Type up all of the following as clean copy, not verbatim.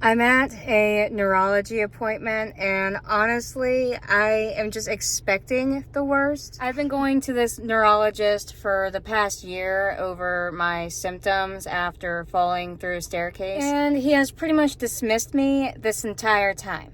I'm at a neurology appointment, and honestly, I am just expecting the worst. I've been going to this neurologist for the past year over my symptoms after falling through a staircase, and he has pretty much dismissed me this entire time.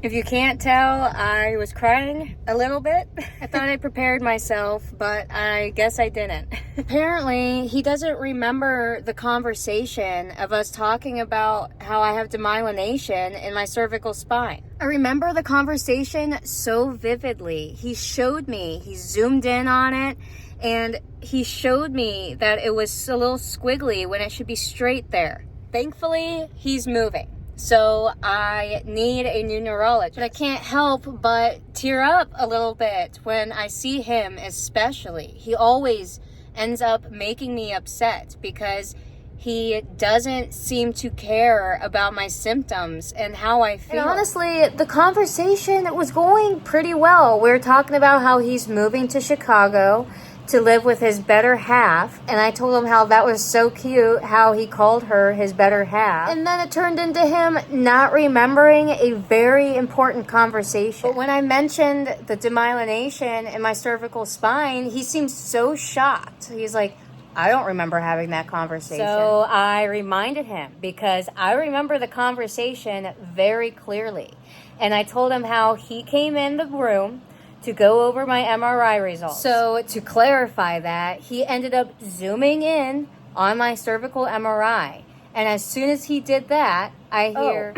If you can't tell, I was crying a little bit. I thought I prepared myself, but I guess I didn't. Apparently, he doesn't remember the conversation of us talking about how I have demyelination in my cervical spine. I remember the conversation so vividly. He showed me, he zoomed in on it, and he showed me that it was a little squiggly when it should be straight there. Thankfully, he's moving. So I need a new neurologist. But I can't help but tear up a little bit when I see him, especially. He always ends up making me upset because he doesn't seem to care about my symptoms and how I feel. And honestly, the conversation was going pretty well. We were talking about how he's moving to Chicago to live with his better half, and I told him how that was so cute how he called her his better half, and then it turned into him not remembering a very important conversation. But when I mentioned the demyelination in my cervical spine, he seemed so shocked. He's like, I don't remember having that conversation. So I reminded him because I remember the conversation very clearly, and I told him how he came in the room to go over my MRI results. So to clarify that, he ended up zooming in on my cervical MRI. And as soon as he did that, I hear,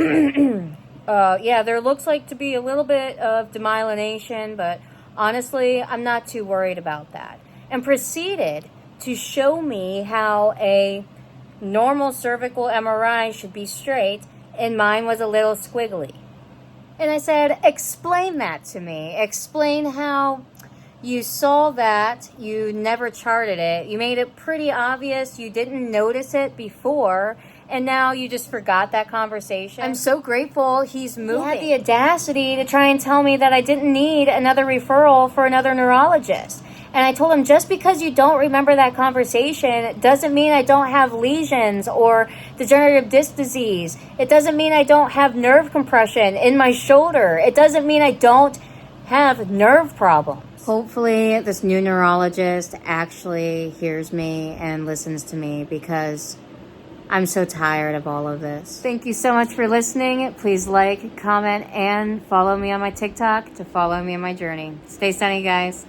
yeah, there looks like to be a little bit of demyelination, but honestly, I'm not too worried about that. And proceeded to show me how a normal cervical MRI should be straight, and mine was a little squiggly. And I said, explain that to me. Explain how you saw that, you never charted it. You made it pretty obvious you didn't notice it before, and now you just forgot that conversation. I'm so grateful he's moving. He had the audacity to try and tell me that I didn't need another referral for another neurologist. And I told him, just because you don't remember that conversation doesn't mean I don't have lesions or degenerative disc disease. It doesn't mean I don't have nerve compression in my shoulder. It doesn't mean I don't have nerve problems. Hopefully this new neurologist actually hears me and listens to me because I'm so tired of all of this. Thank you so much for listening. Please like, comment, and follow me on my TikTok to follow me on my journey. Stay sunny, guys.